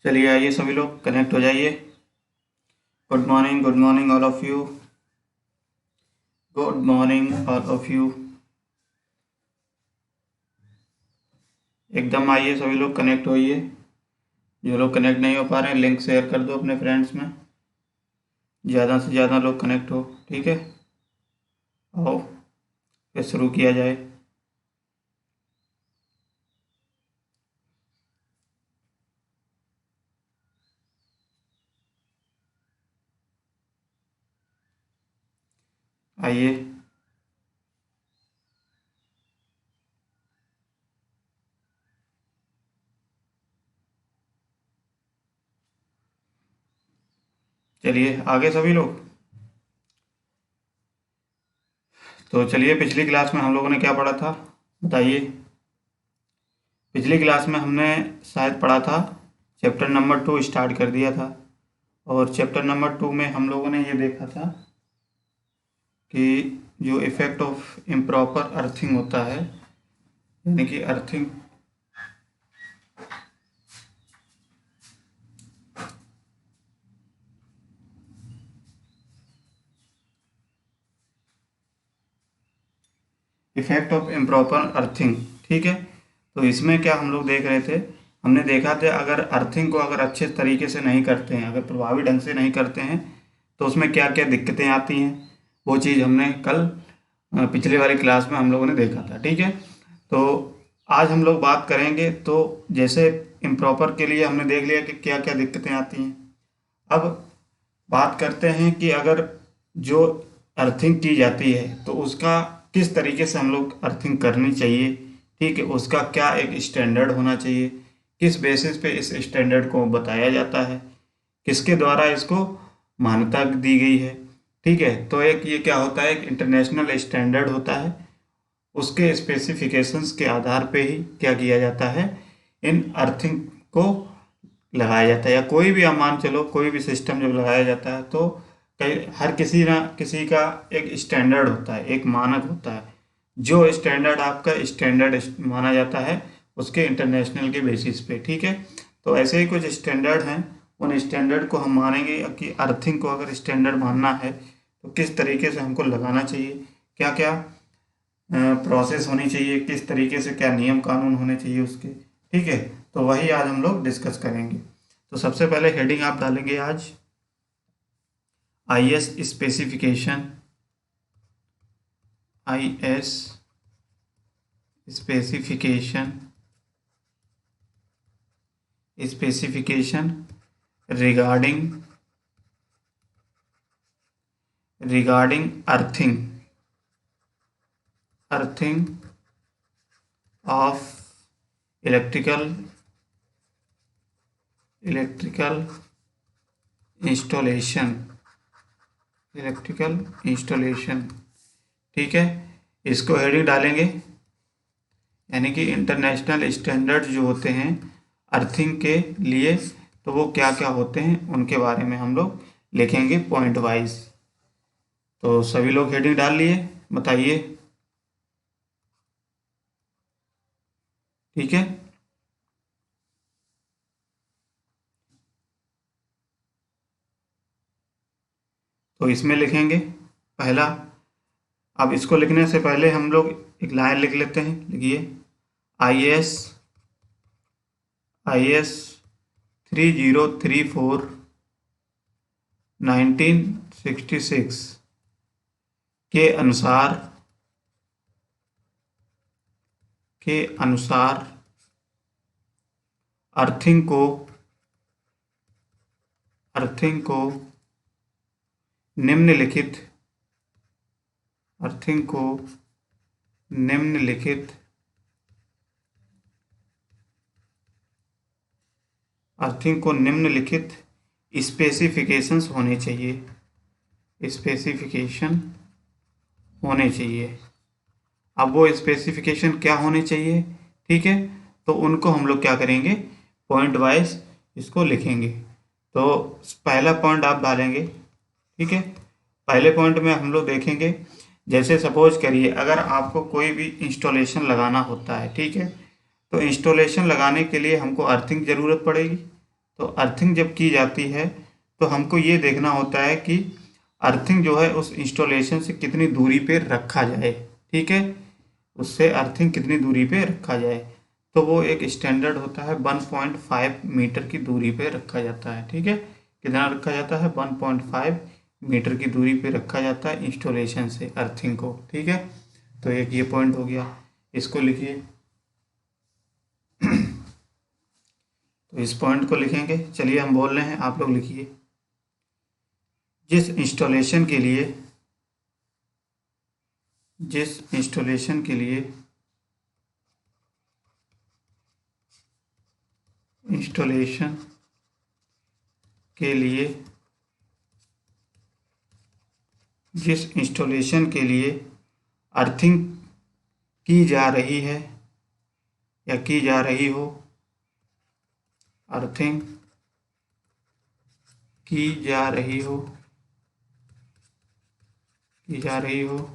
चलिए आइए सभी लोग कनेक्ट हो जाइए। Good morning all of you. Good morning all of you. एकदम आइए सभी लोग कनेक्ट होइए। जो लोग कनेक्ट नहीं हो पा रहे हैं लिंक शेयर कर दो अपने फ्रेंड्स में, ज़्यादा से ज़्यादा लोग कनेक्ट हो। ठीक है, आओ फिर शुरू किया जाए। आइए चलिए आगे सभी लोग। तो चलिए, पिछली क्लास में हम लोगों ने क्या पढ़ा था बताइए। पिछली क्लास में हमने शायद पढ़ा था चैप्टर नंबर 2 स्टार्ट कर दिया था। और चैप्टर नंबर 2 में हम लोगों ने ये देखा था कि जो इफ़ेक्ट ऑफ इम्प्रॉपर अर्थिंग होता है, यानी कि earthing effect of improper earthing. ठीक है, तो इसमें क्या हम लोग देख रहे थे, हमने देखा था अगर अर्थिंग को अगर अच्छे तरीके से नहीं करते हैं, अगर प्रभावी ढंग से नहीं करते हैं तो उसमें क्या क्या दिक्कतें आती हैं। वो चीज़ हमने कल पिछले वाली क्लास में हम लोगों ने देखा था। ठीक है, तो आज हम लोग बात करेंगे। तो जैसे इम्प्रॉपर के लिए हमने देख लिया कि क्या क्या दिक्कतें आती हैं। अब बात करते हैं कि अगर जो अर्थिंग की जाती है तो उसका किस तरीके से हम लोग अर्थिंग करनी चाहिए। ठीक है, उसका क्या एक स्टैंडर्ड होना चाहिए, किस बेसिस पे इस स्टैंडर्ड को बताया जाता है, किसके द्वारा इसको मान्यता दी गई है। ठीक है, तो एक ये क्या होता है, एक इंटरनेशनल स्टैंडर्ड होता है। उसके स्पेसिफिकेशंस के आधार पे ही क्या किया जाता है, इन अर्थिंग को लगाया जाता है। या कोई भी आप मान चलो, कोई भी सिस्टम जब लगाया जाता है तो कई हर किसी ना किसी का एक स्टैंडर्ड होता है, एक मानक होता है। जो स्टैंडर्ड आपका स्टैंडर्ड माना जाता है उसके इंटरनेशनल के बेसिस पे। ठीक है, तो ऐसे ही कुछ स्टैंडर्ड हैं, उन स्टैंडर्ड को हम मानेंगे कि अर्थिंग को अगर स्टैंडर्ड मानना है तो किस तरीके से हमको लगाना चाहिए, क्या क्या प्रोसेस होनी चाहिए, किस तरीके से क्या नियम कानून होने चाहिए उसके। ठीक है, तो वही आज हम लोग डिस्कस करेंगे। तो सबसे पहले हेडिंग आप डालेंगे आज IS specification. IS specification regarding earthing of electrical installation. ठीक है, इसको हेडिंग डालेंगे, यानी कि इंटरनेशनल स्टैंडर्ड जो होते हैं अर्थिंग के लिए, तो वो क्या क्या होते हैं उनके बारे में हम लोग लिखेंगे पॉइंट वाइज। तो सभी लोग हेडिंग डाल लिए, बताइए। ठीक है, तो इसमें लिखेंगे पहला। अब इसको लिखने से पहले हम लोग एक लाइन लिख लेते हैं, लिखिए IS 3034 1966 के अनुसार अर्थिंग को निम्नलिखित स्पेसिफिकेशंस होने चाहिए। अब वो स्पेसिफिकेशन क्या होने चाहिए, ठीक है, तो उनको हम लोग क्या करेंगे, पॉइंट वाइज इसको लिखेंगे। तो पहला पॉइंट आप डालेंगे। ठीक है, पहले पॉइंट में हम लोग देखेंगे, जैसे सपोज करिए अगर आपको कोई भी इंस्टॉलेशन लगाना होता है, ठीक है, तो इंस्टॉलेशन लगाने के लिए हमको अर्थिंग ज़रूरत पड़ेगी। तो अर्थिंग जब की जाती है तो हमको ये देखना होता है कि अर्थिंग जो है उस इंस्टॉलेशन से कितनी दूरी पे रखा जाए, ठीक है, उससे अर्थिंग कितनी दूरी पे रखा जाए। तो वो एक स्टैंडर्ड होता है, 1.5 मीटर की दूरी पे रखा जाता है, ठीक है। कितना रखा जाता है? 1.5 मीटर की दूरी पे रखा जाता है इंस्टॉलेशन से अर्थिंग को, ठीक है। तो एक ये पॉइंट हो गया, इसको लिखिए। तो इस पॉइंट को लिखेंगे। चलिए हम बोल रहे हैं, आप लोग लिखिए। जिस इंस्टॉलेशन के लिए इंस्टॉलेशन के लिए जिस इंस्टॉलेशन के लिए अर्थिंग की जा रही है या की जा रही हो, अर्थिंग की जा रही हो,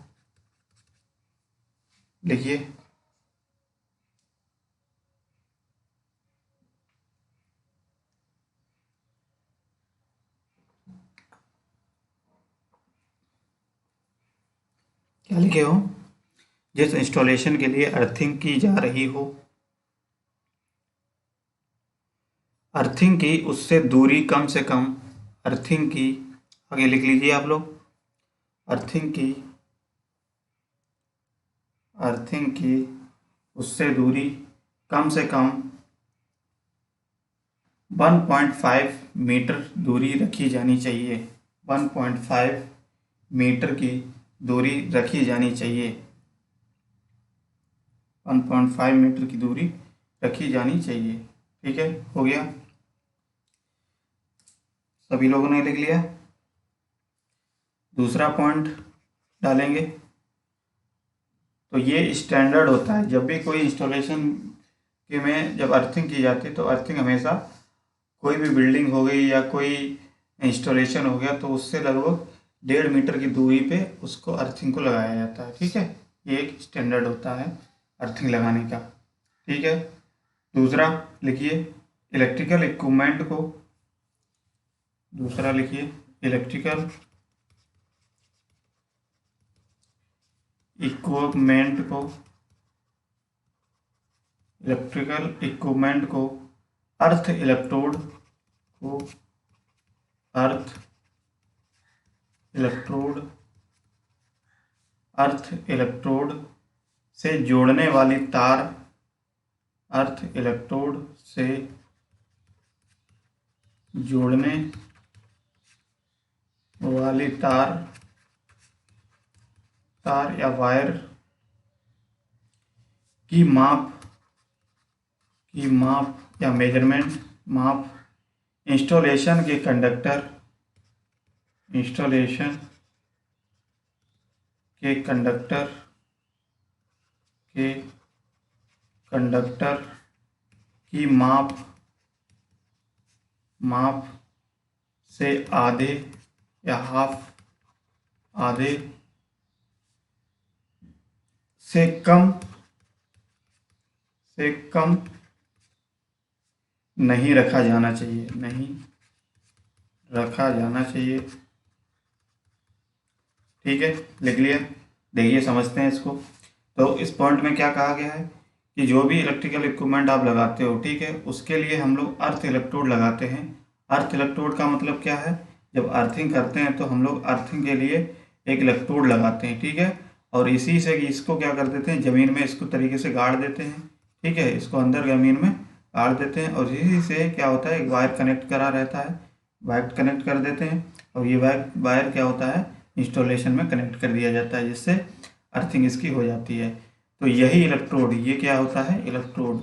लिखिए। क्या लिखे हो? जिस इंस्टॉलेशन के लिए अर्थिंग की जा रही हो, अर्थिंग की उससे दूरी कम से कम, अर्थिंग की, आगे लिख लीजिए आप लोग, अर्थिंग की उससे दूरी कम से कम 1.5 मीटर दूरी रखी जानी चाहिए। 1.5 मीटर की दूरी रखी जानी चाहिए। 1.5 मीटर की दूरी रखी जानी चाहिए, ठीक है। हो गया, सभी लोगों ने लिख लिया। दूसरा पॉइंट डालेंगे। तो ये स्टैंडर्ड होता है, जब भी कोई इंस्टॉलेशन के में जब अर्थिंग की जाती है तो अर्थिंग हमेशा, कोई भी बिल्डिंग हो गई या कोई इंस्टॉलेशन हो गया तो उससे लगभग 1.5 मीटर की दूरी पे उसको अर्थिंग को लगाया जाता है, ठीक है। ये एक स्टैंडर्ड होता है अर्थिंग लगाने का, ठीक है। दूसरा लिखिए, इलेक्ट्रिकल इक्विपमेंट को, दूसरा लिखिए, इलेक्ट्रिकल इक्विपमेंट को, अर्थ इलेक्ट्रोड को, अर्थ इलेक्ट्रोड से जोड़ने वाली तार, अर्थ इलेक्ट्रोड से जोड़ने वाली तार या वायर की माप या मेजरमेंट, माप, इंस्टॉलेशन के कंडक्टर की माप से आधे या हाफ, आधे से कम नहीं रखा जाना चाहिए, ठीक है। लिख लिया। देखिए समझते हैं इसको। तो इस पॉइंट में क्या कहा गया है कि जो भी इलेक्ट्रिकल इक्विपमेंट आप लगाते हो, ठीक है, उसके लिए हम लोग अर्थ इलेक्ट्रोड लगाते हैं। अर्थ इलेक्ट्रोड का मतलब क्या है? जब अर्थिंग करते हैं तो हम लोग अर्थिंग के लिए एक इलेक्ट्रोड लगाते हैं, ठीक है। और इसी से इसको क्या कर देते हैं, ज़मीन में इसको तरीके से गाड़ देते हैं, ठीक है, इसको अंदर ज़मीन में गाड़ देते हैं। और इसी से क्या होता है, एक वायर कनेक्ट करा रहता है, वायर कनेक्ट कर देते हैं। और ये वायर क्या होता है, इंस्टॉलेशन में कनेक्ट कर दिया जाता है, जिससे अर्थिंग इसकी हो जाती है। तो यही इलेक्ट्रोड, ये क्या होता है, इलेक्ट्रोड,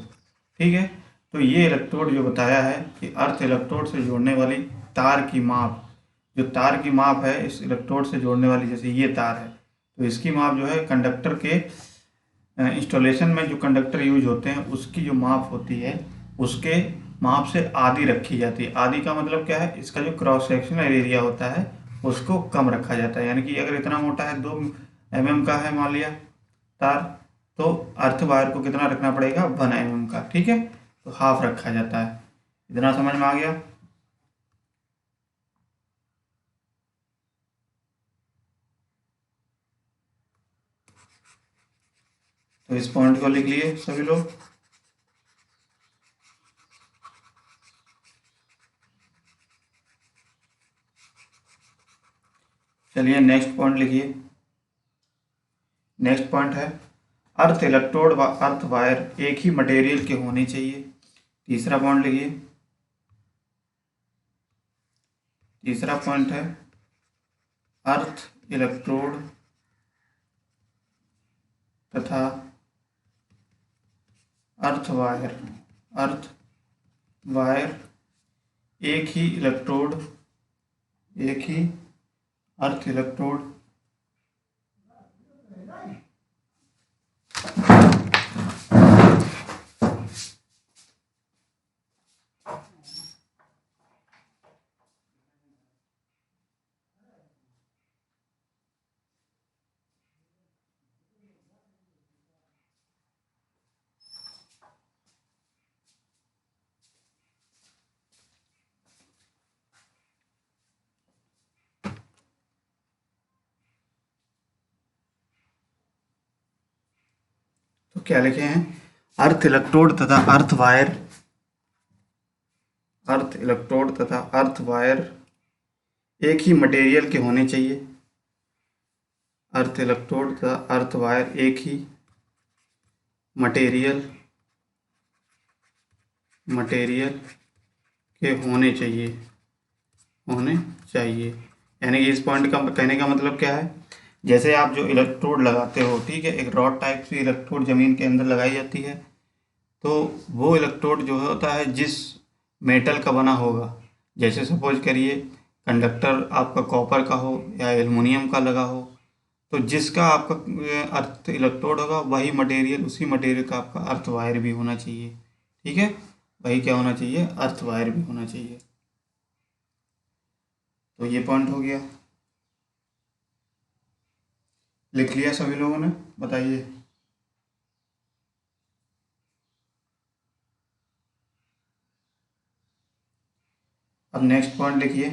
ठीक है। तो ये इलेक्ट्रोड जो बताया है कि अर्थ इलेक्ट्रोड से जोड़ने वाली तार की माप, जो तार की माप है इस इलेक्ट्रोड से जोड़ने वाली, जैसे ये तार है तो इसकी माप जो है कंडक्टर के इंस्टॉलेशन में जो कंडक्टर यूज होते हैं उसकी जो माप होती है उसके माप से आधी रखी जाती है। आधी का मतलब क्या है, इसका जो क्रॉस सेक्शनल एरिया होता है उसको कम रखा जाता है। यानी कि अगर इतना मोटा है, 2 mm का है मान लिया तार, तो अर्थ वायर को कितना रखना पड़ेगा, 1 mm का, ठीक है। तो हाफ रखा जाता है। इतना समझ में आ गया। तो इस पॉइंट को लिख लिए सभी लोग। चलिए नेक्स्ट पॉइंट लिखिए। नेक्स्ट पॉइंट है अर्थ इलेक्ट्रोड व अर्थ वायर एक ही मटेरियल के होने चाहिए। तीसरा पॉइंट लिखिए। तीसरा पॉइंट है अर्थ इलेक्ट्रोड तथा अर्थ वायर एक ही अर्थ इलेक्ट्रोड तो क्या लिखे हैं, अर्थ इलेक्ट्रोड तथा अर्थ वायर एक ही मटेरियल के होने चाहिए। अर्थ इलेक्ट्रोड तथा अर्थ वायर एक ही मटेरियल के होने चाहिए। यानी कि इस पॉइंट का कहने का मतलब क्या है, जैसे आप जो इलेक्ट्रोड लगाते हो, ठीक है, एक रॉड टाइप की इलेक्ट्रोड ज़मीन के अंदर लगाई जाती है, तो वो इलेक्ट्रोड जो होता है जिस मेटल का बना होगा, जैसे सपोज करिए कंडक्टर आपका कॉपर का हो या एल्युमिनियम का लगा हो, तो जिसका आपका अर्थ इलेक्ट्रोड होगा वही मटेरियल, उसी मटेरियल का आपका अर्थ वायर भी होना चाहिए। ठीक है, वही क्या होना चाहिए, अर्थ वायर भी होना चाहिए। तो ये पॉइंट हो गया, लिख लिया सभी लोगों ने, बताइए। अब नेक्स्ट पॉइंट लिखिए।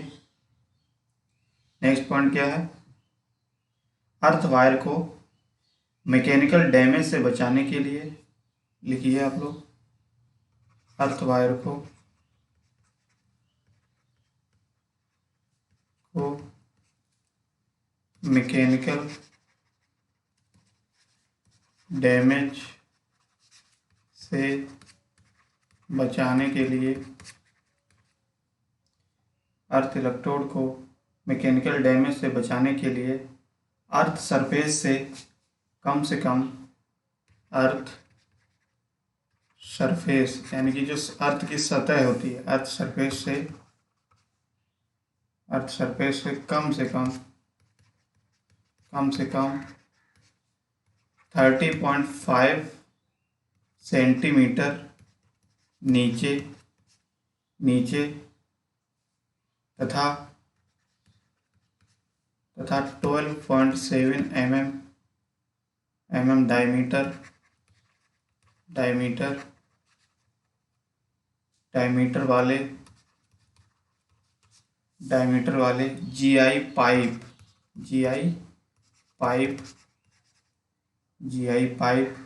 नेक्स्ट पॉइंट क्या है, अर्थ वायर को मैकेनिकल डैमेज से बचाने के लिए, लिखिए आप लोग, अर्थ वायर को मैकेनिकल डैमेज से बचाने के लिए, अर्थ इलेक्ट्रोड को मैकेनिकल डैमेज से बचाने के लिए अर्थ सरफेस से कम अर्थ सरफेस, यानी कि जो अर्थ की सतह होती है, अर्थ सरफेस से कम से कम 30.5 सेंटीमीटर नीचे तथा 12.7 mm डायमीटर वाले जीआई पाइप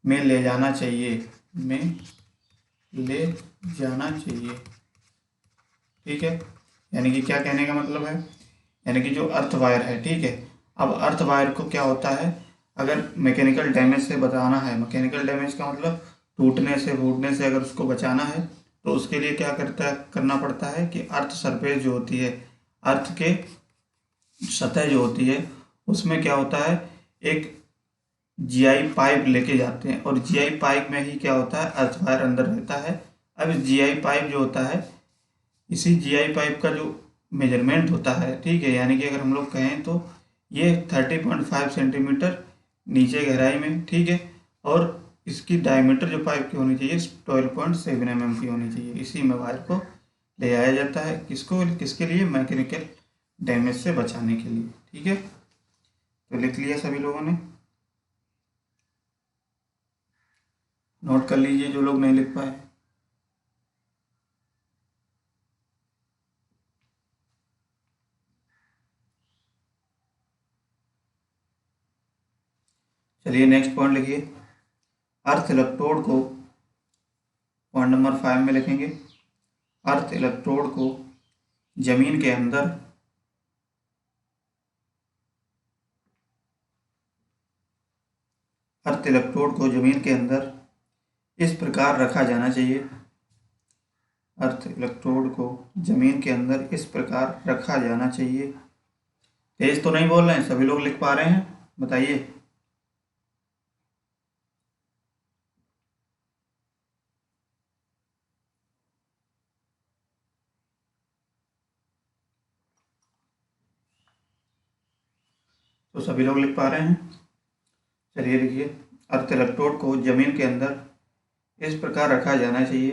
में ले जाना चाहिए। ठीक है, यानी कि क्या कहने का मतलब है, यानी कि जो अर्थ वायर है, ठीक है, अब अर्थ वायर को क्या होता है, अगर मैकेनिकल डैमेज से बचाना है, मैकेनिकल डैमेज का मतलब टूटने से फूटने से अगर उसको बचाना है, तो उसके लिए क्या करना पड़ता है कि अर्थ सरफेस जो होती है, अर्थ के सतह जो होती है, उसमें क्या होता है, एक जीआई पाइप लेके जाते हैं, और जीआई पाइप में ही क्या होता है, अर्थ वायर अंदर रहता है। अब इस जीआई पाइप जो होता है, इसी जीआई पाइप का जो मेजरमेंट होता है, ठीक है, यानी कि अगर हम लोग कहें तो ये 30.5 सेंटीमीटर नीचे गहराई में, ठीक है, और इसकी डायमीटर जो पाइप की होनी चाहिए 12.7 mm की होनी चाहिए। इसी में वायर को ले जाया जाता है, किसके लिए, मैकेनिकल डैमेज से बचाने के लिए। ठीक है, तो लिख लिया सभी लोगों ने, नोट कर लीजिए जो लोग नहीं लिख पाए। चलिए नेक्स्ट पॉइंट लिखिए। अर्थ इलेक्ट्रोड को पॉइंट नंबर 5 में लिखेंगे। अर्थ इलेक्ट्रोड को जमीन के अंदर अर्थ इलेक्ट्रोड को जमीन के अंदर इस प्रकार रखा जाना चाहिए। अर्थ इलेक्ट्रोड को जमीन के अंदर इस प्रकार रखा जाना चाहिए। तेज तो नहीं बोल रहे हैं, सभी लोग लिख पा रहे हैं? बताइए। तो सभी लोग लिख पा रहे हैं? चलिए लिखिए। अर्थ इलेक्ट्रोड को जमीन के अंदर इस प्रकार रखा जाना चाहिए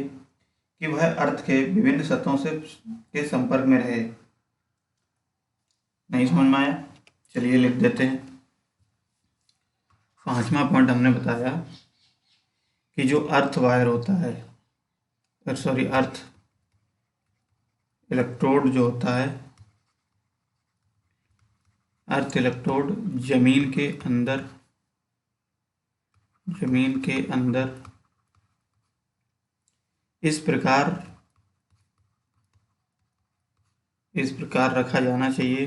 कि वह अर्थ के विभिन्न सतहों से के संपर्क में रहे। नहीं समझ में आया? चलिए लिख देते हैं। 5वां पॉइंट हमने बताया कि जो अर्थ वायर होता है, अर्थ इलेक्ट्रोड जो होता है, अर्थ इलेक्ट्रोड जमीन के अंदर इस प्रकार रखा जाना चाहिए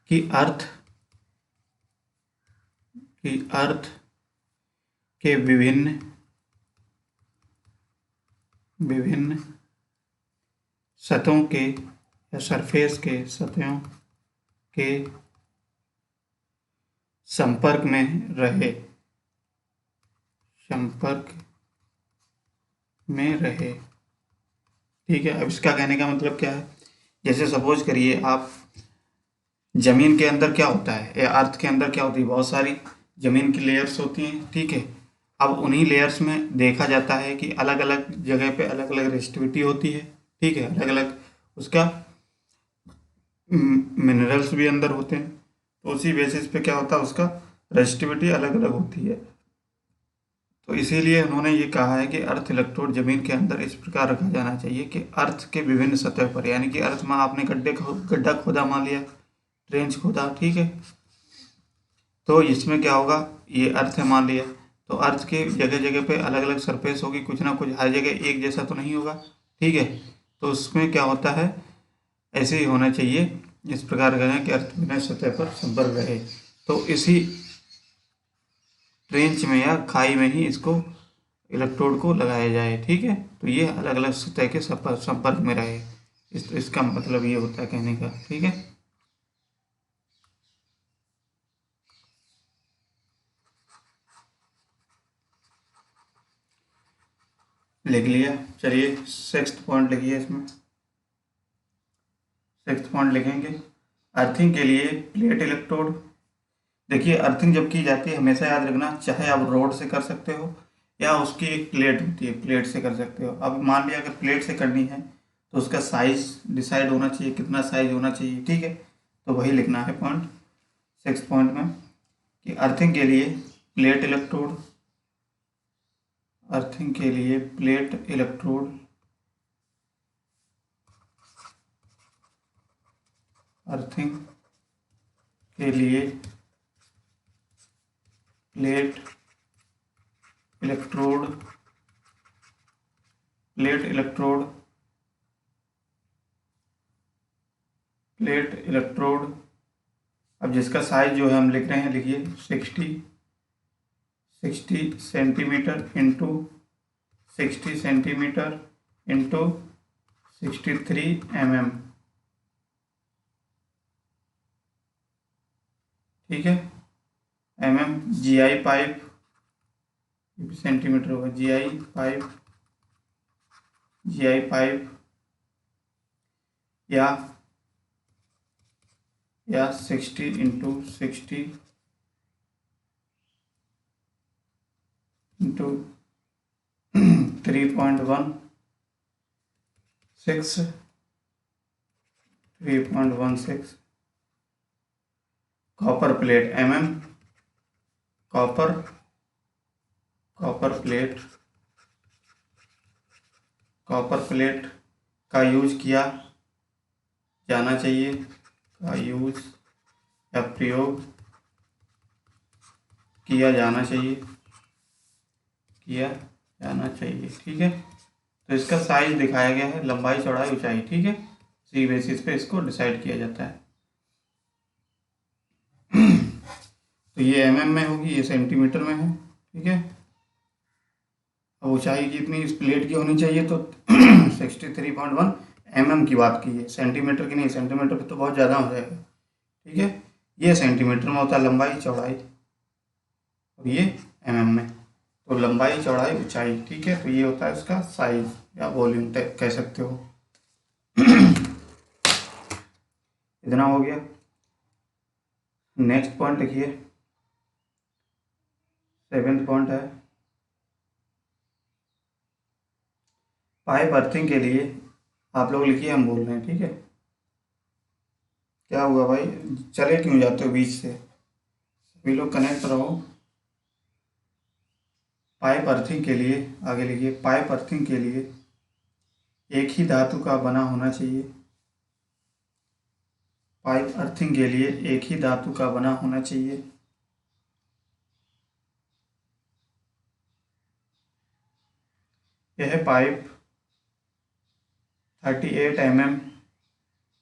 कि अर्थ के विभिन्न सतहों के या सरफेस के सतहों के संपर्क में रहे। ठीक है। अब इसका कहने का मतलब क्या है? जैसे सपोज करिए आप, जमीन के अंदर क्या होता है या अर्थ के अंदर क्या होती है, बहुत सारी जमीन की लेयर्स होती हैं। ठीक है। अब उन्हीं लेयर्स में देखा जाता है कि अलग अलग जगह पे अलग अलग रेजिस्टिविटी होती है। ठीक है। अलग अलग उसका मिनरल्स भी अंदर होते हैं, तो उसी बेसिस पे क्या होता है, उसका रेजिस्टिविटी अलग अलग होती है। तो इसीलिए उन्होंने ये कहा है कि अर्थ इलेक्ट्रोड जमीन के अंदर इस प्रकार रखा जाना चाहिए कि अर्थ के विभिन्न सतह पर, यानी कि अर्थ में आपने गड्ढा खोदा, मान लिया ट्रेंच खोदा, ठीक है, तो इसमें क्या होगा, ये अर्थ है मान लिया, तो अर्थ के जगह जगह पे अलग अलग सरफेस होगी, कुछ ना कुछ, हर जगह एक जैसा तो नहीं होगा। ठीक है। तो उसमें क्या होता है, ऐसे ही होना चाहिए, इस प्रकार करें कि अर्थ बिना सतह पर संपर्क रहे। तो इसी ट्रेंच में या खाई में ही इसको इलेक्ट्रोड को लगाया जाए। ठीक है। तो ये अलग अलग सतह के संपर्क में रहे, इसका मतलब ये होता है कहने का। ठीक है। लिख लिया। चलिए 6th पॉइंट लिखिए। इसमें 6th पॉइंट लिखेंगे, अर्थिंग के लिए प्लेट इलेक्ट्रोड। देखिए अर्थिंग जब की जाती है, हमेशा याद रखना, चाहे आप रोड से कर सकते हो या उसकी एक प्लेट होती है, प्लेट से कर सकते हो। अब मान लिया अगर प्लेट से करनी है तो उसका साइज डिसाइड होना चाहिए, कितना साइज होना चाहिए। ठीक है। तो वही लिखना है पॉइंट 6 पॉइंट में कि अर्थिंग के लिए प्लेट इलेक्ट्रोड, अर्थिंग के लिए प्लेट इलेक्ट्रोड, अर्थिंग के लिए plate electrode, plate electrode, plate electrode. अब जिसका साइज जो है हम लिख रहे हैं, लिखिए 60 centimetre into 60 centimetre into 63 mm। ठीक है। mm GI पाइप, सेंटीमीटर होगा, GI पाइप या 60 into 60 into 3.16 copper plate, copper plate का यूज किया जाना चाहिए, का यूज या प्रयोग किया जाना चाहिए, किया जाना चाहिए। ठीक है, तो इसका साइज दिखाया गया है, लंबाई चौड़ाई ऊंचाई। ठीक है, इसी बेसिस पे इसको डिसाइड किया जाता है। तो ये एमएम में होगी, ये सेंटीमीटर में है। ठीक है, अब ऊंचाई कितनी इस प्लेट की होनी चाहिए, तो 63.1 एमएम की बात की है, सेंटीमीटर की नहीं। सेंटीमीटर पे तो बहुत ज़्यादा हो जाएगा। ठीक है, ये सेंटीमीटर में होता है लंबाई चौड़ाई, और ये एमएम में। तो लंबाई चौड़ाई ऊंचाई। ठीक है, तो ये होता है इसका साइज या वॉल्यूम कह सकते हो। इतना हो गया। नेक्स्ट पॉइंट लिखिए, 7th पॉइंट है, पाइप अर्थिंग के लिए। आप लोग लिखिए, हम बोल रहे हैं। ठीक है, क्या हुआ भाई, चले क्यों जाते हो बीच से? सभी लोग कनेक्ट रहो। पाइप अर्थिंग के लिए, आगे लिखिए, पाइप अर्थिंग के लिए एक ही धातु का बना होना चाहिए। पाइप अर्थिंग के लिए एक ही धातु का बना होना चाहिए। यह पाइप 38 mm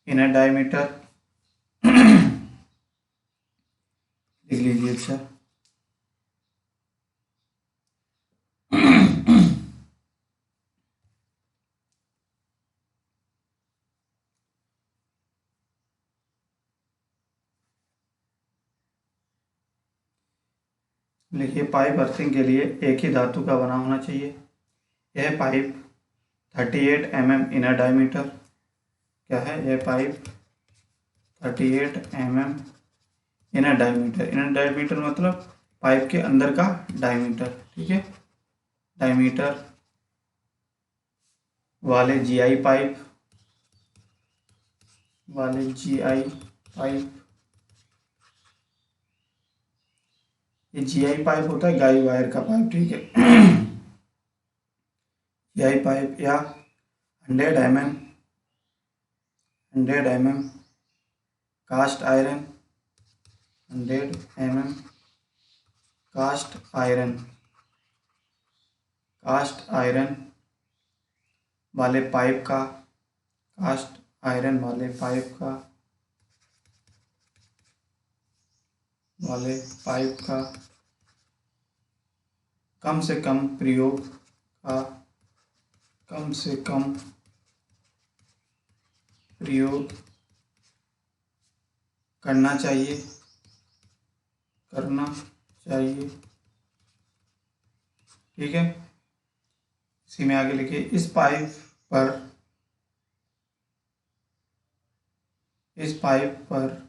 इन डायमीटर, लिख लीजिए। अच्छा, लिखिए, पाइप अर्थिंग के लिए एक ही धातु का बना होना चाहिए। यह पाइप 38 mm इनर डायमीटर, क्या है यह pipe 38 mm inner diameter. Inner diameter मतलब पाइप के अंदर का डायमीटर। ठीक है, डायमीटर वाले जीआई पाइप, वाले जीआई पाइप। ये जीआई पाइप होता है गाई वायर का पाइप। ठीक है, जीआई पाइप या 100 mm cast iron, 100 mm cast iron, cast iron वाले पाइप का, कास्ट आयरन वाले पाइप का, वाले पाइप का कम से कम प्रयोग का, कम से कम प्रयोग करना चाहिए, करना चाहिए। ठीक है, इसी में आगे लिखिए, इस पाइप पर, इस पाइप पर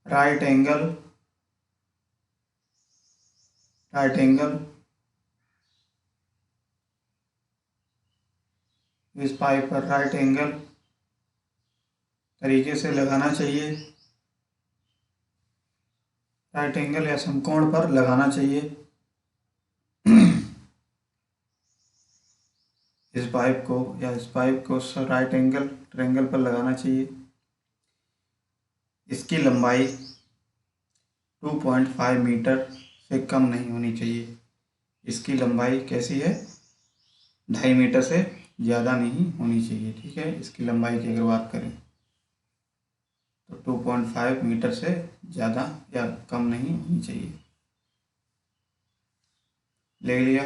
राइट एंगल, राइट एंगल, इस पाइप पर राइट एंगल तरीके से लगाना चाहिए, राइट एंगल या समकोण पर लगाना चाहिए। इस पाइप को या इस पाइप को राइट एंगल ट्रायंगल पर लगाना चाहिए। इसकी लंबाई 2.5 मीटर से कम नहीं होनी चाहिए। इसकी लंबाई कैसी है, 2.5 मीटर से ज़्यादा नहीं होनी चाहिए। ठीक है, इसकी लंबाई की अगर बात करें तो 2.5 मीटर से ज़्यादा या कम नहीं होनी चाहिए। ले लिया?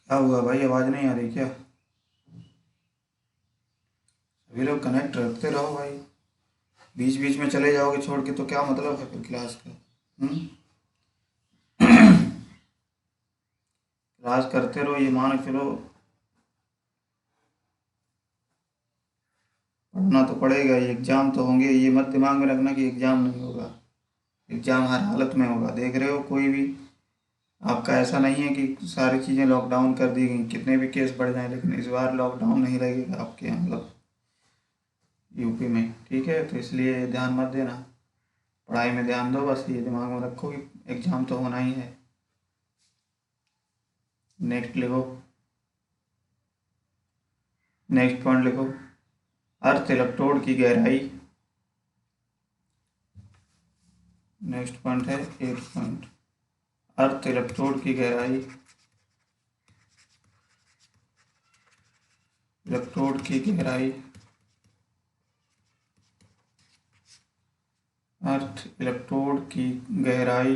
क्या हुआ भाई, आवाज़ नहीं आ रही क्या? सभी लोग कनेक्ट रखते रहो भाई, बीच बीच में चले जाओगे छोड़ के तो क्या मतलब है फिर क्लास का। क्लास करते रहो, ये मान के चलो, पढ़ना तो पड़ेगा ही, एग्ज़ाम तो होंगे, ये मत दिमाग में रखना कि एग्ज़ाम नहीं होगा। एग्ज़ाम हर हालत में होगा। देख रहे हो, कोई भी आपका ऐसा नहीं है कि सारी चीज़ें लॉकडाउन कर दी गई, कितने भी केस बढ़ जाएं, लेकिन इस बार लॉकडाउन नहीं लगेगा आपके यहाँ, मतलब यूपी में। ठीक है, तो इसलिए ध्यान मत देना, पढ़ाई में ध्यान दो, बस ये दिमाग में रखो कि एग्ज़ाम तो होना ही है। नेक्स्ट लिखो, नेक्स्ट पॉइंट लिखो, अर्थ इलेक्ट्रोड की गहराई। नेक्स्ट पॉइंट है 8 पॉइंट, अर्थ इलेक्ट्रोड की गहराई, इलेक्ट्रोड की गहराई, अर्थ इलेक्ट्रोड की गहराई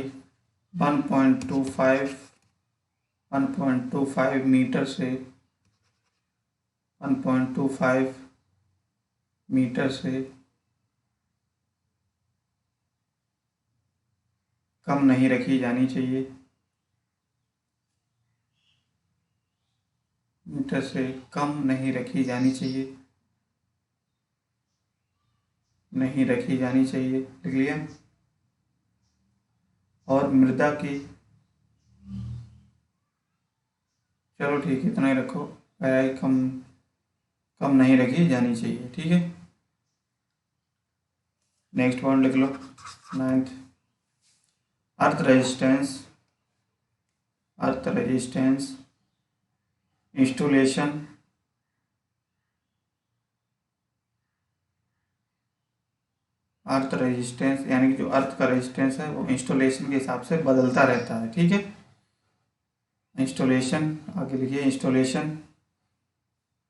1.25 मीटर से 1.25 मीटर से कम नहीं रखी जानी चाहिए, मीटर से कम नहीं रखी जानी चाहिए, नहीं रखी जानी चाहिए, लिख लिया। और मृदा की, चलो ठीक है इतना ही रखो, गहराई कम कम नहीं रखी जानी चाहिए, ठीक है। नेक्स्ट पॉइंट लिख लो 9th, earth resistance, earth resistance installation, earth resistance यानी कि जो अर्थ का रेजिस्टेंस है वो इंस्टॉलेशन के हिसाब से बदलता रहता है, ठीक है। इंस्टॉलेशन, आगे लिखिए, इंस्टॉलेशन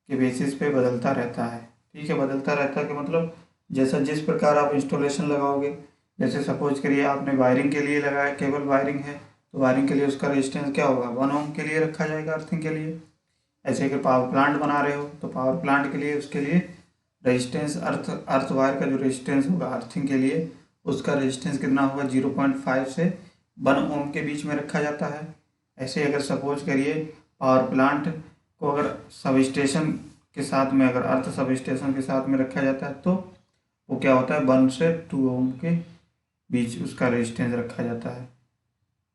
के बेसिस पे बदलता रहता है, ठीक है। बदलता रहता है कि मतलब जैसा जिस प्रकार आप इंस्टॉलेशन लगाओगे, जैसे सपोज करिए आपने वायरिंग के लिए लगाया, केबल वायरिंग है तो वायरिंग के लिए उसका रेजिस्टेंस क्या होगा, 1 ओम के लिए रखा जाएगा अर्थिंग के लिए। ऐसे अगर पावर प्लांट बना रहे हो तो पावर प्लांट के लिए उसके लिए रेजिस्टेंस, अर्थ वायर का जो रेजिस्टेंस होगा अर्थिंग के लिए, उसका रेजिस्टेंस कितना होगा, 0.5 से 1 ओम के बीच में रखा जाता है। ऐसे अगर सपोज करिए पावर प्लांट को अगर सब स्टेशन के साथ में, अगर अर्थ सब स्टेशन के साथ में रखा जाता है तो वो क्या होता है, 1 से 2 ओम के बीच उसका रेजिस्टेंस रखा जाता है।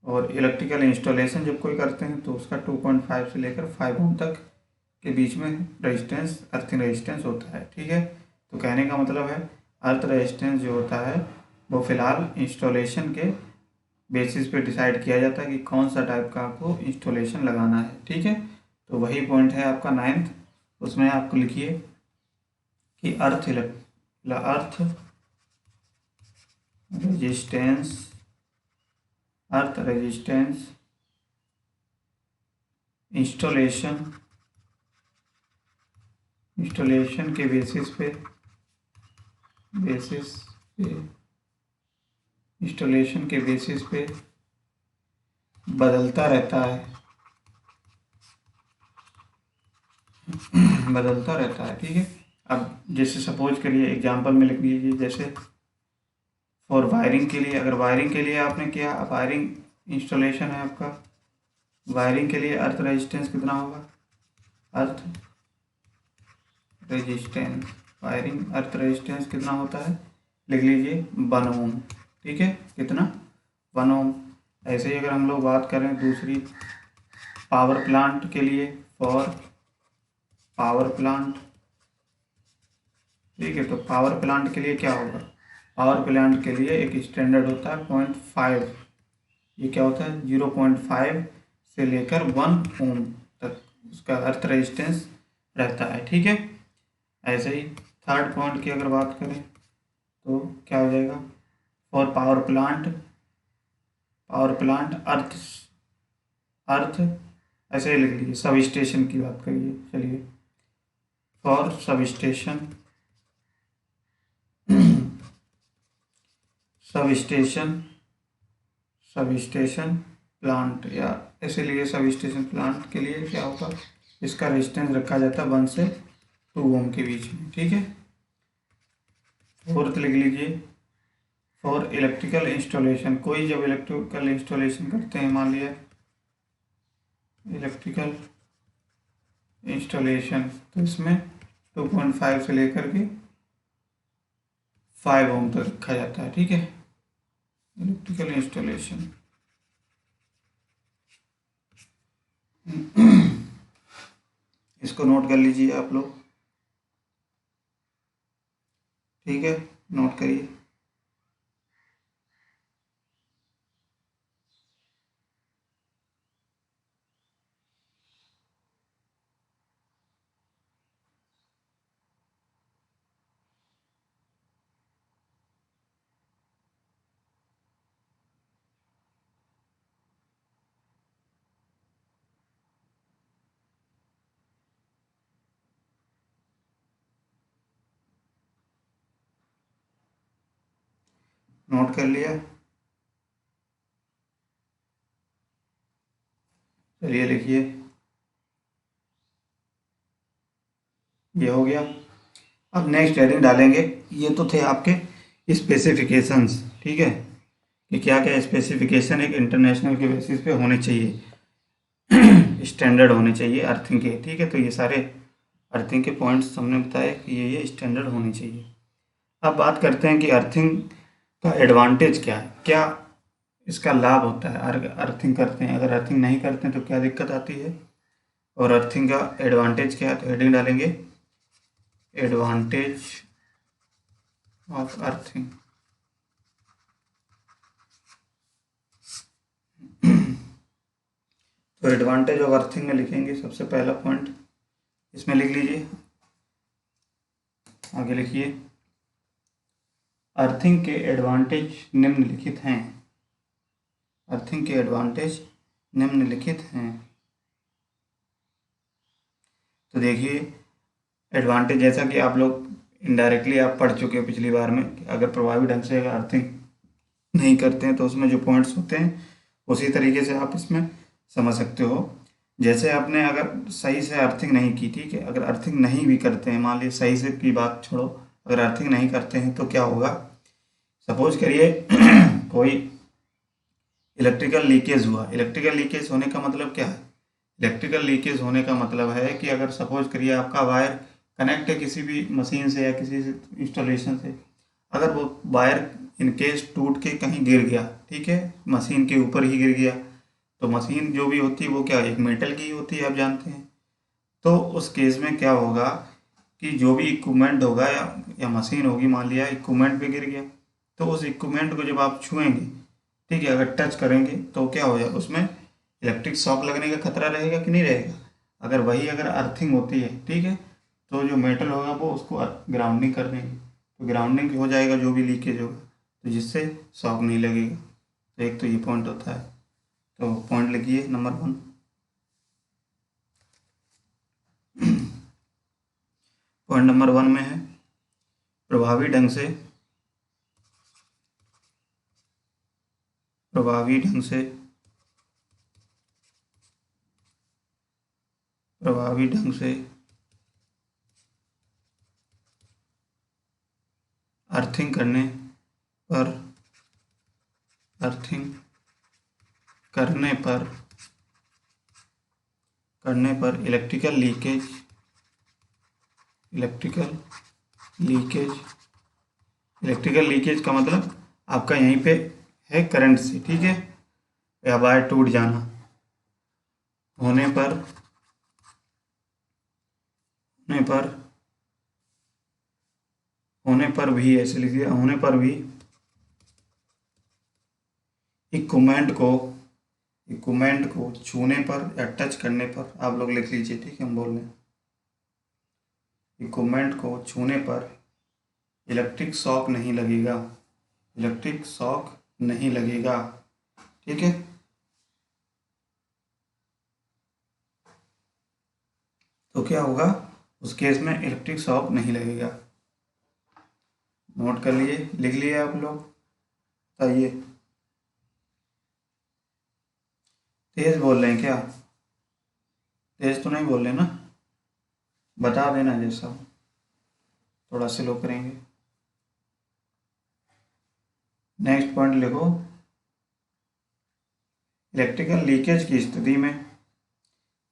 और इलेक्ट्रिकल इंस्टॉलेशन जब कोई करते हैं तो उसका 2.5 से लेकर 5 ओम तक के बीच में रेजिस्टेंस, अर्थिंग रेजिस्टेंस होता है, ठीक है। तो कहने का मतलब है अर्थ रेजिस्टेंस जो होता है वो फिलहाल इंस्टॉलेशन के बेसिस पे डिसाइड किया जाता है कि कौन सा टाइप का आपको इंस्टॉलेशन लगाना है, ठीक है। तो वही पॉइंट है आपका 9th, उसमें आपको लिखिए कि earth resistance, earth resistance installation, installation के बेसिस पे इंस्टॉलेशन के बेसिस पे बदलता रहता है, बदलता रहता है, ठीक है। अब जैसे सपोज करिए एग्जांपल में लिख लीजिए, जैसे फॉर वायरिंग के लिए, अगर वायरिंग के लिए आपने किया, वायरिंग इंस्टॉलेशन है आपका, वायरिंग के लिए अर्थ रेजिस्टेंस कितना होगा, earth resistance, wiring earth resistance कितना होता है, लिख लीजिए 1 ओम, ठीक है, कितना, 1 ओम। ऐसे ही अगर हम लोग बात करें दूसरी पावर प्लांट के लिए, फॉर पावर प्लांट, ठीक है, तो पावर प्लांट के लिए क्या होगा, पावर प्लांट के लिए एक स्टैंडर्ड होता है 0.5, ये क्या होता है 0.5 से लेकर 1 ओम तक उसका अर्थ रेजिस्टेंस रहता है, ठीक है। ऐसे ही थर्ड पॉइंट की अगर बात करें तो क्या हो जाएगा, for power plant, power plant earth, earth ऐसे ही लिख लीजिए, सब स्टेशन की बात करिए, चलिए for sub station, sub station, sub station plant, या ऐसे लिए सब स्टेशन प्लांट के लिए क्या होगा, इसका रेजिस्टेंस रखा जाता है 1 से 2 ओम के बीच में, ठीक है। फोर्थ लिख लीजिए, फॉर इलेक्ट्रिकल इंस्टॉलेशन, कोई जब इलेक्ट्रिकल इंस्टॉलेशन करते हैं, मान लिया इलेक्ट्रिकल इंस्टॉलेशन, तो इसमें 2.5 से लेकर के 5 ओम तक रखा जाता है, ठीक है, इलेक्ट्रिकल इंस्टॉलेशन। इसको नोट कर लीजिए आप लोग, ठीक है, नोट करिए। नोट कर लिया? चलिए लिखिए, ये हो गया। अब नेक्स्ट हेडिंग डालेंगे। ये तो थे आपके स्पेसिफिकेशंस, ठीक है, कि क्या क्या स्पेसिफिकेशन एक इंटरनेशनल के बेसिस पे होने चाहिए, स्टैंडर्ड होने चाहिए अर्थिंग के, ठीक है। तो ये सारे अर्थिंग के पॉइंट्स हमने बताया कि ये स्टैंडर्ड होने चाहिए। अब बात करते हैं कि अर्थिंग का एडवांटेज क्या है, क्या इसका लाभ होता है अगर अर्थिंग करते हैं, अगर अर्थिंग नहीं करते हैं तो क्या दिक्कत आती है, और अर्थिंग का एडवांटेज क्या है। तो हेडिंग डालेंगे एडवांटेज ऑफ अर्थिंग। तो एडवांटेज ऑफ अर्थिंग में लिखेंगे सबसे पहला पॉइंट, इसमें लिख लीजिए, आगे लिखिए, अर्थिंग के एडवांटेज निम्नलिखित हैं। अर्थिंग के एडवांटेज निम्नलिखित हैं। तो देखिए एडवांटेज, जैसा कि आप लोग इनडायरेक्टली आप पढ़ चुके हो पिछली बार में, कि अगर प्रभावी ढंग से अगर अर्थिंग नहीं करते हैं तो उसमें जो पॉइंट्स होते हैं उसी तरीके से आप इसमें समझ सकते हो। जैसे आपने अगर सही से अर्थिंग नहीं की, ठीक है, अगर अर्थिंग नहीं भी करते हैं, मान लीजिए सही से की बात छोड़ो, अगर अर्थिंग नहीं करते हैं तो क्या होगा। सपोज करिए कोई इलेक्ट्रिकल लीकेज हुआ। इलेक्ट्रिकल लीकेज होने का मतलब क्या है, इलेक्ट्रिकल लीकेज होने का मतलब है कि अगर सपोज करिए आपका वायर कनेक्ट है किसी भी मशीन से या किसी से इंस्टॉलेशन से, अगर वो वायर इन केस टूट के कहीं गिर गया, ठीक है, मशीन के ऊपर ही गिर गया, तो मशीन जो भी होती है वो क्या एक मेटल की ही होती है, आप जानते हैं। तो उस केस में क्या होगा कि जो भी इक्विपमेंट होगा या मशीन होगी, मान लिया इक्विपमेंट पे गिर गया, तो उस इक्विपमेंट को जब आप छुएंगे, ठीक है, अगर टच करेंगे तो क्या हो जाए, उसमें इलेक्ट्रिक शॉक लगने का खतरा रहेगा कि नहीं रहेगा। अगर वही अगर अर्थिंग होती है, ठीक है, तो जो मेटल होगा वो उसको ग्राउंडिंग कर देंगे, तो ग्राउंडिंग हो जाएगा जो भी लीकेज होगा, तो जिससे शॉक नहीं लगेगा। तो एक तो ये पॉइंट होता है। तो पॉइंट लिखिए नंबर 1। पॉइंट नंबर 1 में है प्रभावी ढंग से, प्रभावी ढंग से, प्रभावी ढंग से अर्थिंग करने पर, अर्थिंग करने पर, करने पर electrical leakage, electrical leakage, electrical leakage का मतलब आपका यहीं पे है करंट से, ठीक है, या वायर टूट जाना होने पर, होने पर, होने पर भी, ऐसे लिखिए, होने पर भी इक्विपमेंट को, इक्विपमेंट को छूने पर या टच करने पर, आप लोग लिख लीजिए, ठीक है, हम बोल रहे हैं, इक्विपमेंट को छूने पर इलेक्ट्रिक शॉक नहीं लगेगा, इलेक्ट्रिक शॉक नहीं लगेगा, ठीक है। तो क्या होगा उस केस में, इलेक्ट्रिक शॉक नहीं लगेगा। नोट कर लिए, लिख लिए आप लोग, बताइए। तेज बोल रहे हैं क्या, तेज तो नहीं बोल रहे ना, बता देना जैसा, थोड़ा स्लो करेंगे। नेक्स्ट पॉइंट लिखो, इलेक्ट्रिकल लीकेज की स्थिति में,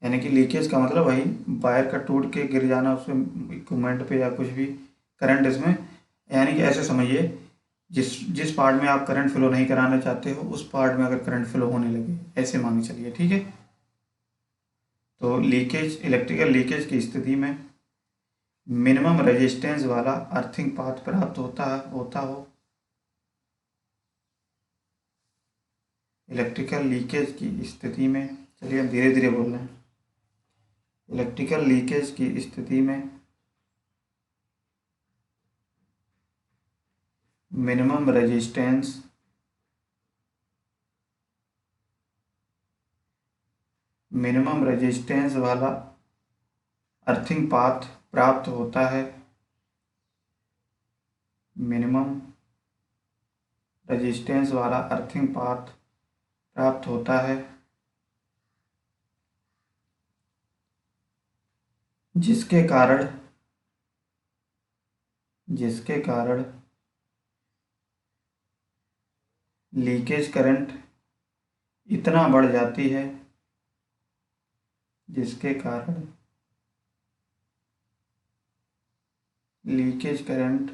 यानी कि लीकेज का मतलब वही वायर का टूट के गिर जाना उसमें इक्विपमेंट पे या कुछ भी करंट इसमें, यानी कि ऐसे समझिए जिस जिस पार्ट में आप करंट फ्लो नहीं कराना चाहते हो उस पार्ट में अगर करंट फ्लो होने लगे, ऐसे मान के चलिए, ठीक है। तो लीकेज, इलेक्ट्रिकल लीकेज की स्थिति में मिनिमम रेजिस्टेंस वाला अर्थिंग पाथ प्राप्त होता हो, इलेक्ट्रिकल लीकेज की स्थिति में, चलिए हम धीरे धीरे बोल रहे हैं, इलेक्ट्रिकल लीकेज की स्थिति में मिनिमम रेजिस्टेंस, मिनिमम रेजिस्टेंस वाला अर्थिंग पाथ प्राप्त होता है, मिनिमम रेजिस्टेंस वाला अर्थिंग पाथ प्राप्त होता है, जिसके कारण लीकेज करंट इतना बढ़ जाती है, जिसके कारण लीकेज करंट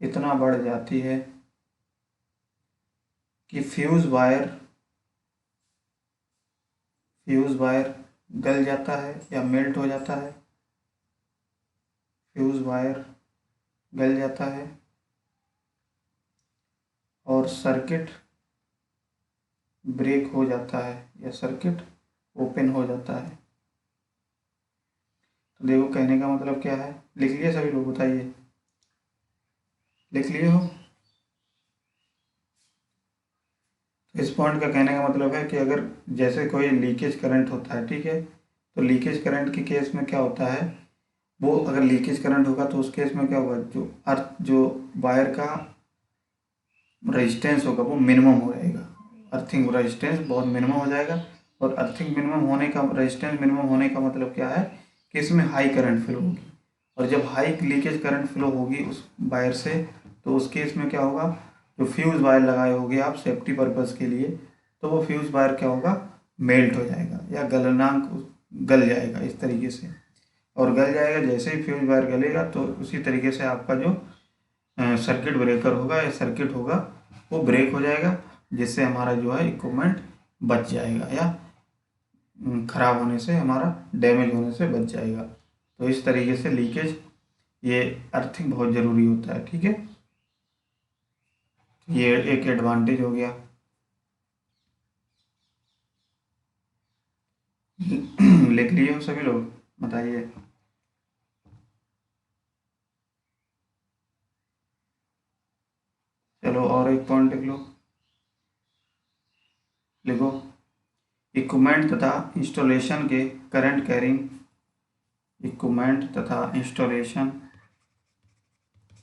इतना बढ़ जाती है कि फ्यूज वायर गल जाता है या मेल्ट हो जाता है। फ्यूज वायर गल जाता है और सर्किट ब्रेक हो जाता है या सर्किट ओपन हो जाता है। तो देखो कहने का मतलब क्या है, लिख लिए सभी लोग, बताइए, लिख लिए हो? तो इस पॉइंट का कहने का मतलब है कि अगर जैसे कोई लीकेज करंट होता है, ठीक है, तो लीकेज करंट के केस में क्या होता है, वो अगर लीकेज करंट होगा तो उस केस में क्या होगा, जो वायर का रेजिस्टेंस होगा वो मिनिमम हो जाएगा। अर्थिंग रेजिस्टेंस बहुत मिनिमम हो जाएगा। और अर्थिंग मिनिमम होने का, रेजिस्टेंस मिनिमम होने का मतलब क्या है कि इसमें हाई करंट फ्लो होगी। और जब हाई लीकेज करंट फ्लो होगी उस वायर से, तो उस केस में क्या होगा, जो फ्यूज़ वायर लगाए होगे आप सेफ्टी पर्पज़ के लिए, तो वो फ्यूज़ वायर क्या होगा, मेल्ट हो जाएगा या गल जाएगा इस तरीके से। और गल जाएगा, जैसे ही फ्यूज़ वायर गलेगा तो उसी तरीके से आपका जो सर्किट ब्रेकर होगा या सर्किट होगा वो ब्रेक हो जाएगा, जिससे हमारा जो है इक्विपमेंट बच जाएगा या ख़राब होने से, हमारा डैमेज होने से बच जाएगा। तो इस तरीके से लीकेज, ये अर्थिंग बहुत ज़रूरी होता है, ठीक है। ये एक एडवांटेज हो गया। लिख लिए हो सभी लोग, बताइए। चलो और एक पॉइंट लिख लो, लिखो, इक्विपमेंट तथा इंस्टॉलेशन के करंट कैरिंग, इक्विपमेंट तथा इंस्टॉलेशन,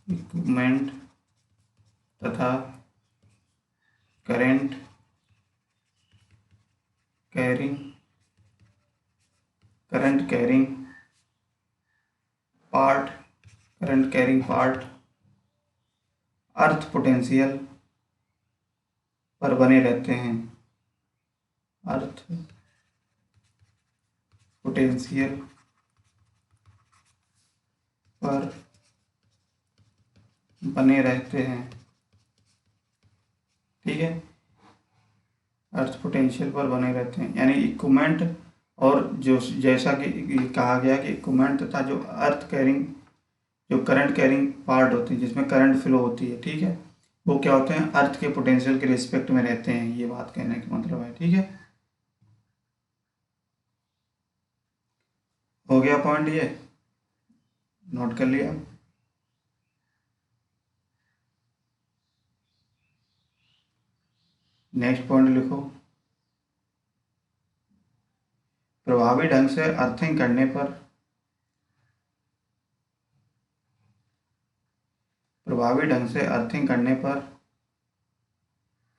इक्विपमेंट तथा current carrying, current carrying part, current carrying part earth potential पर बने रहते हैं, अर्थ पोटेंशियल पर बने रहते हैं, ठीक है। अर्थ पोटेंशियल पर बने रहते हैं यानी इक्विपमेंट, और जो जैसा कि कहा गया कि इक्विपमेंट तथा जो अर्थ कैरिंग, जो करंट कैरिंग पार्ट होती है जिसमें करंट फ्लो होती है, ठीक है, वो क्या होते हैं, अर्थ के पोटेंशियल के रिस्पेक्ट में रहते हैं। ये बात कहने का मतलब है, ठीक है। हो गया पॉइंट, ये नोट कर लिया। नेक्स्ट पॉइंट लिखो, प्रभावी ढंग से अर्थिंग करने पर, प्रभावी ढंग से अर्थिंग करने पर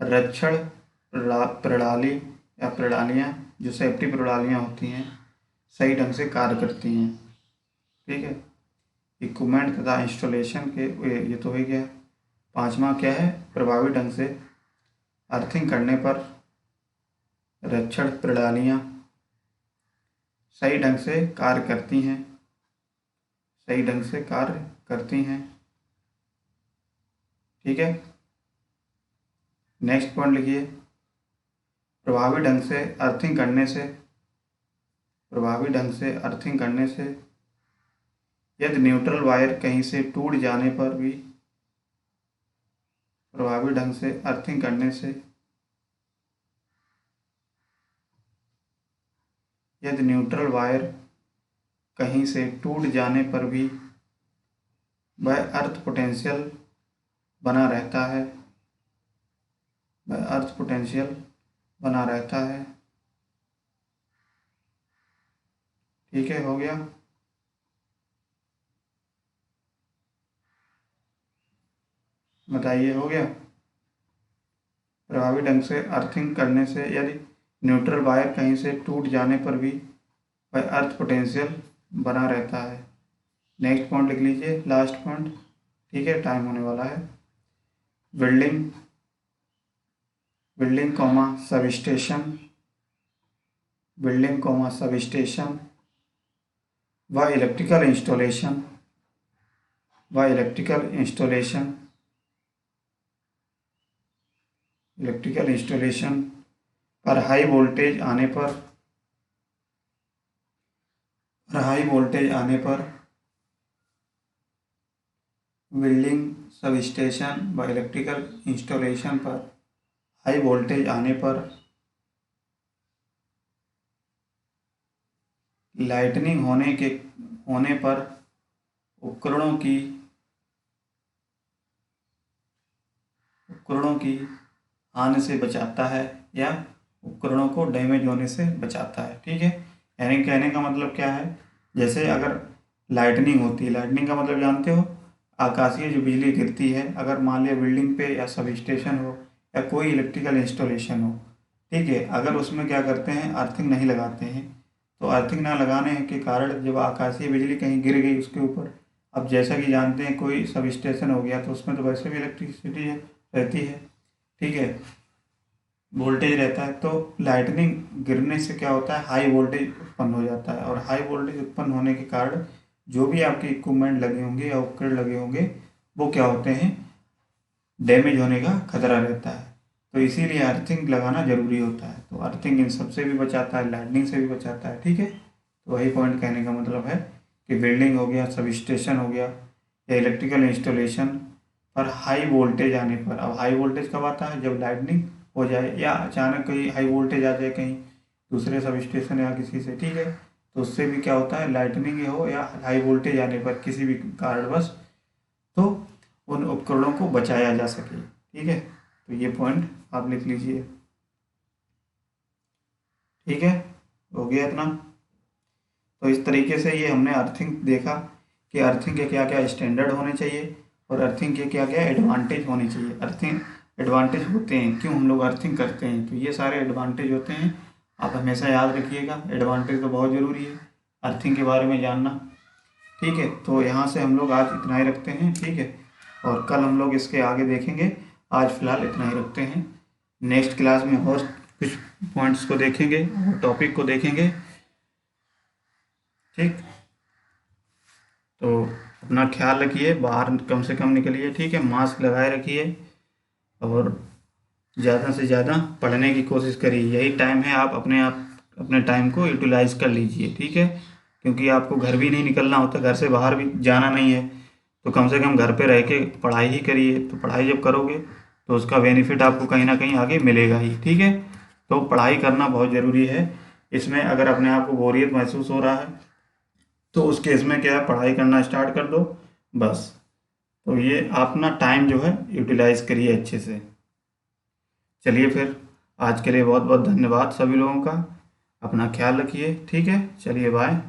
रक्षण प्रणाली या प्रणालियाँ, जो सेफ्टी प्रणालियाँ होती हैं, सही ढंग से कार्य करती हैं, ठीक है। इक्विपमेंट तथा इंस्टॉलेशन के, ये तो हो गया। पांचवा क्या है, प्रभावी ढंग से अर्थिंग करने पर रक्षण प्रणालियाँ सही ढंग से कार्य करती हैं, सही ढंग से कार्य करती हैं, ठीक है। नेक्स्ट पॉइंट लिखिए, प्रभावी ढंग से अर्थिंग करने से, प्रभावी ढंग से अर्थिंग करने से यदि न्यूट्रल वायर कहीं से टूट जाने पर भी, प्रभावी ढंग से अर्थिंग करने से यदि न्यूट्रल वायर कहीं से टूट जाने पर भी वह अर्थ पोटेंशियल बना रहता है, वह अर्थ पोटेंशियल बना रहता है, ठीक है। हो गया। बताइए, हो गया। प्रभावी ढंग से अर्थिंग करने से यदि न्यूट्रल वायर कहीं से टूट जाने पर भी वह अर्थ पोटेंशियल बना रहता है। नेक्स्ट पॉइंट लिख लीजिए, लास्ट पॉइंट। ठीक है, टाइम होने वाला है। Building building comma sub station, building comma sub station व इलेक्ट्रिकल इंस्टॉलेशन, व इलेक्ट्रिकल इंस्टॉलेशन इलेक्ट्रिकल इंस्टॉलेशन पर हाई वोल्टेज आने पर, हाई वोल्टेज आने पर बिल्डिंग सब स्टेशन व इलेक्ट्रिकल इंस्टॉलेशन पर हाई वोल्टेज आने पर लाइटनिंग होने पर उपकरणों की आने से बचाता है या उपकरणों को डैमेज होने से बचाता है। ठीक है, यानी कहने का मतलब क्या है, जैसे अगर लाइटनिंग होती है, लाइटनिंग का मतलब जानते हो, आकाशीय जो बिजली गिरती है, अगर मान लिया बिल्डिंग पे या सब स्टेशन हो या कोई इलेक्ट्रिकल इंस्टॉलेशन हो, ठीक है, अगर उसमें क्या करते हैं, अर्थिंग नहीं लगाते हैं, तो अर्थिंग ना लगाने के कारण जब आकाशीय बिजली कहीं गिर गई उसके ऊपर, अब जैसा कि जानते हैं कोई सब स्टेशन हो गया तो उसमें तो वैसे भी इलेक्ट्रिसिटी रहती है, ठीक है, वोल्टेज रहता है, तो लाइटनिंग गिरने से क्या होता है, हाई वोल्टेज उत्पन्न हो जाता है, और हाई वोल्टेज उत्पन्न होने के कारण जो भी आपके इक्विपमेंट लगे होंगे या उपकरण लगे होंगे वो क्या होते हैं, डैमेज होने का खतरा रहता है। तो इसीलिए अर्थिंग लगाना जरूरी होता है। तो अर्थिंग इन सबसे भी बचाता है, लाइटनिंग से भी बचाता है। ठीक है, तो वही पॉइंट कहने का मतलब है कि बिल्डिंग हो गया, सब स्टेशन हो गया या इलेक्ट्रिकल इंस्टॉलेशन पर हाई वोल्टेज आने पर, अब हाई वोल्टेज कब आता है, जब लाइटनिंग हो जाए या अचानक कहीं हाई वोल्टेज आ जाए कहीं दूसरे सब स्टेशन या किसी से, ठीक है, तो उससे भी क्या होता है, लाइटनिंग हो या हाई वोल्टेज आने पर किसी भी कारणवश, तो उन उपकरणों को बचाया जा सके। ठीक है, तो ये पॉइंट आप लिख लीजिए। ठीक है, हो गया इतना। तो इस तरीके से ये हमने अर्थिंग देखा कि अर्थिंग के क्या क्या स्टैंडर्ड होने चाहिए और अर्थिंग के क्या क्या एडवांटेज होने चाहिए। अर्थिंग एडवांटेज होते हैं, क्यों हम लोग अर्थिंग करते हैं, तो ये सारे एडवांटेज होते हैं, आप हमेशा याद रखिएगा। एडवांटेज तो बहुत ज़रूरी है अर्थिंग के बारे में जानना। ठीक है, तो यहाँ से हम लोग आज इतना ही रखते हैं। ठीक है, और कल हम लोग इसके आगे देखेंगे। आज फिलहाल इतना ही रखते हैं। नेक्स्ट क्लास में और कुछ पॉइंट्स को देखेंगे और टॉपिक को देखेंगे। ठीक, तो अपना ख्याल रखिए, बाहर कम से कम निकलिए। ठीक है, मास्क लगाए रखिए और ज़्यादा से ज़्यादा पढ़ने की कोशिश करिए। यही टाइम है, आप अपने टाइम को यूटिलाइज कर लीजिए। ठीक है, क्योंकि आपको घर भी नहीं निकलना होता, घर से बाहर भी जाना नहीं है, तो कम से कम घर पे रह के पढ़ाई ही करिए। तो पढ़ाई जब करोगे तो उसका बेनिफिट आपको कहीं ना कहीं आगे मिलेगा ही। ठीक है, तो पढ़ाई करना बहुत ज़रूरी है। इसमें अगर अपने आप को बोरियत महसूस हो रहा है तो उस केस में क्या है, पढ़ाई करना स्टार्ट कर दो बस। तो ये अपना टाइम जो है यूटिलाइज करिए अच्छे से। चलिए फिर, आज के लिए बहुत बहुत धन्यवाद सभी लोगों का। अपना ख्याल रखिए। ठीक है, चलिए बाय।